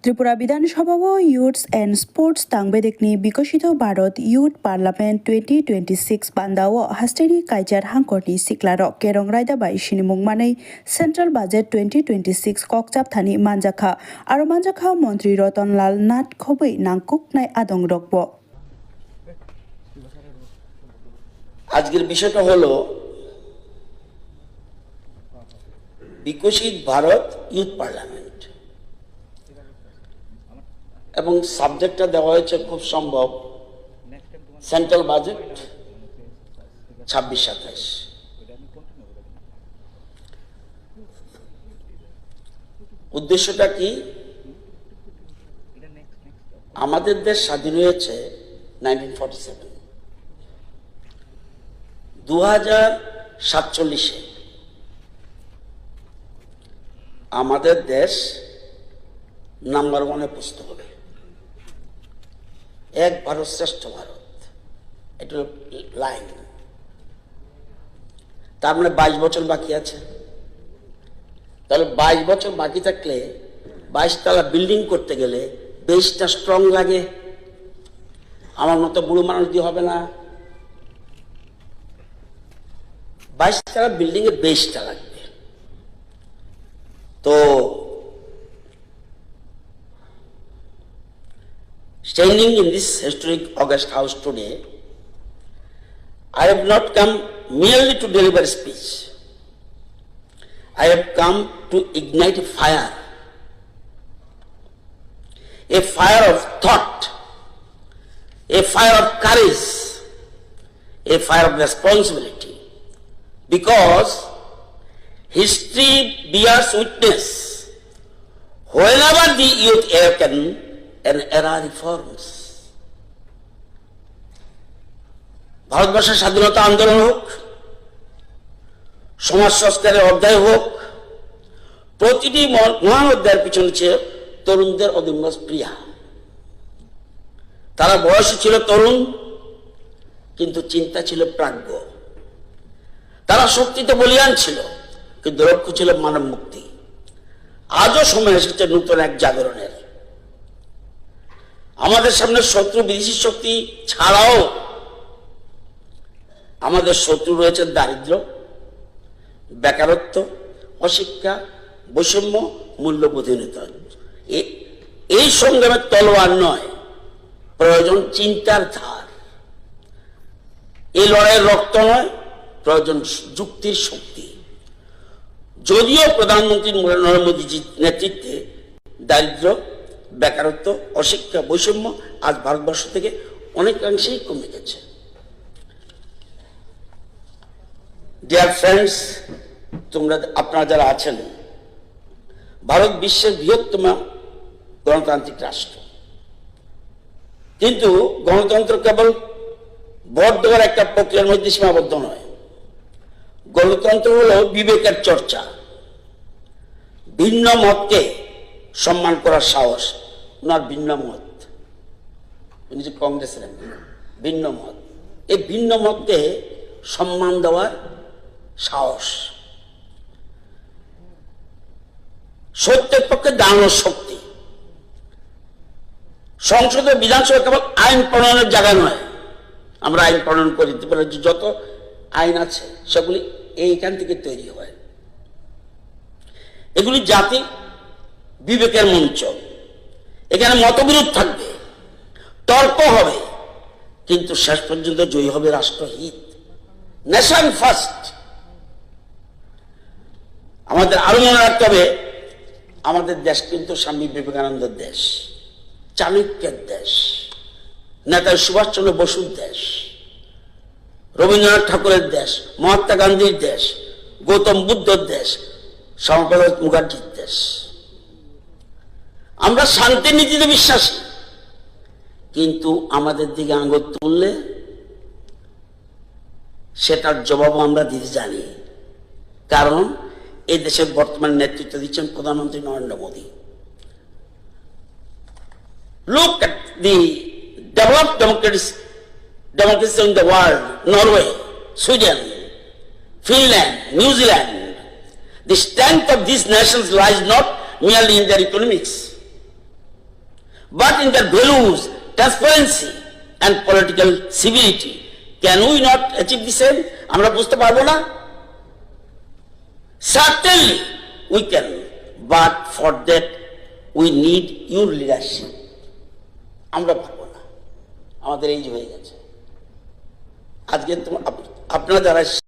ত্রিপুরা বিধানসভা youths and sports তাংবেদেকনি Viksit Bharat youth parliament 2026 বান্দাও হাস্টেরি কাইজার হাঙ্করনি সিকলার কেরং রায়দাবাই সিনিমুংমাनै সেন্ট্রাল বাজেট 2026 ককচাপ থানি মানজাখা আর মানজাখা মন্ত্রী রতনলাল নাথ খবৈ নাংকুক নাই আদং রকব। আজকের বিষয়টা হলো বিকশিত ভারত ইউথ পার্লামেন্ট এবং সাবজেক্টটা দেওয়া হয়েছে খুব সম্ভব সেন্ট্রাল বাজেট 26-27। উদ্দেশ্যটা কি? আমাদের দেশ স্বাধীন হয়েছে 1947, 2047 আমাদের দেশ নাম্বার 1-এ পৌঁছতে হবে। এক ভারত শ্রেষ্ঠ ভারত, এটা লাইন। তার মানে 22 বছর বাকি আছে। তাহলে 22 বছর বাকি থাকলে 22 তলা বিল্ডিং করতে গেলে বেসটা স্ট্রং লাগে। আমার মতো বুড়ো মানুষ দিয়ে হবে না। 22 তলা বিল্ডিং এর বেসটা লাগবে। তো standing in this historic August House today, I have not come merely to deliver a speech. I have come to ignite a fire of thought, a fire of courage, a fire of responsibility, because history bears witness. Whenever the youth awaken, an era reforms. ভারতবর্ষের স্বাধীনতা আন্দোলন হোক, সমাজ সংস্কারের অধ্যায় হোক, প্রতিটি মহান অধ্যায়ের পিছনে ছিল তরুণদের অদম্য স্পৃহা। তারা বয়স ছিল তরুণ, কিন্তু চিন্তা ছিল প্রাজ্ঞ। তারা শক্তিতে বলিয়ান ছিল, কিন্তু লক্ষ্য ছিল মানব মুক্তি। আজও সময় এসেছে নতুন এক জাগরণের। আমাদের সামনে শত্রু বিদেশি শক্তি ছাড়াও আমাদের শত্রু রয়েছে দারিদ্র, বেকারত্ব, অশিক্ষা, বৈষম্য, মূল্যবোধহীনতা। এই সংগ্রামের তলোয়ার নয়, প্রয়োজন চিন্তার ধার। এই লড়াইয়ের রক্ত নয়, প্রয়োজন যুক্তির শক্তি। যদিও প্রধানমন্ত্রী নরেন্দ্র মোদীজির নেতৃত্বে দারিদ্র, বেকারত্ব, অশিক্ষা, বৈষম্য আজ ভারতবর্ষ থেকে অনেকাংশেই কমে গেছে। ডিয়ার ফ্রেন্ডস, আপনারা যারা আছেন, ভারত বিশ্বের বৃহত্তম গণতান্ত্রিক রাষ্ট্র, কিন্তু গণতন্ত্র কেবল ভোট দেওয়ার একটা প্রক্রিয়ার মধ্যে সীমাবদ্ধ নয়। গণতন্ত্র হলো বিবেকের চর্চা, ভিন্ন মতকে সম্মান করার সাহস। ওনার ভিন্ন মত, উনি যে কংগ্রেসের ভিন্ন মত, এই ভিন্ন মতকে সম্মান দেওয়ার সাহস, সত্যের পক্ষে দাঁড়ানোর শক্তি। সংসদ ও বিধানসভা কেবল আইন প্রণয়নের জায়গা নয়। আমরা আইন প্রণয়ন করি, যত আইন আছে সেগুলি এইখান থেকে তৈরি হয়। এগুলি জাতি বিবেকের মঞ্চ। এখানে মতবিরোধ থাকবে, তর্ক হবে, কিন্তু শেষ পর্যন্ত জয়ী হবে রাষ্ট্রহিত, নেশন ফার্স্ট। আমাদের আরো মনে রাখতে হবে, আমাদের দেশ কিন্তু স্বামী বিবেকানন্দের দেশ, চাণক্যের দেশ, নেতাজি সুভাষচন্দ্র বসুর দেশ, রবীন্দ্রনাথ ঠাকুরের দেশ, মহাত্মা গান্ধীর দেশ, গৌতম বুদ্ধর দেশ, শ্যামাপ্রসাদ মুখার্জির দেশ। আমরা শান্তির নীতিতে বিশ্বাসী, কিন্তু আমাদের দিকে আঙুল তুললে সেটার জবাব আমরা দিতে জানি। কারণ এই দেশের বর্তমান নেতৃত্ব দিচ্ছেন প্রধানমন্ত্রী Narendra Modi. Look at the developed democracies in the world, Norway, Sweden, Finland, New Zealand. The strength of these nations lies not merely in their economics, but in their values, transparency and political civility. Can we not achieve the same? আমরা বুঝতে পারবো না? Certainly we can, but for that we need your leadership. আমরা পারবো না, আমাদের এই যে হয়ে গেছে আজকে আপনারা যারা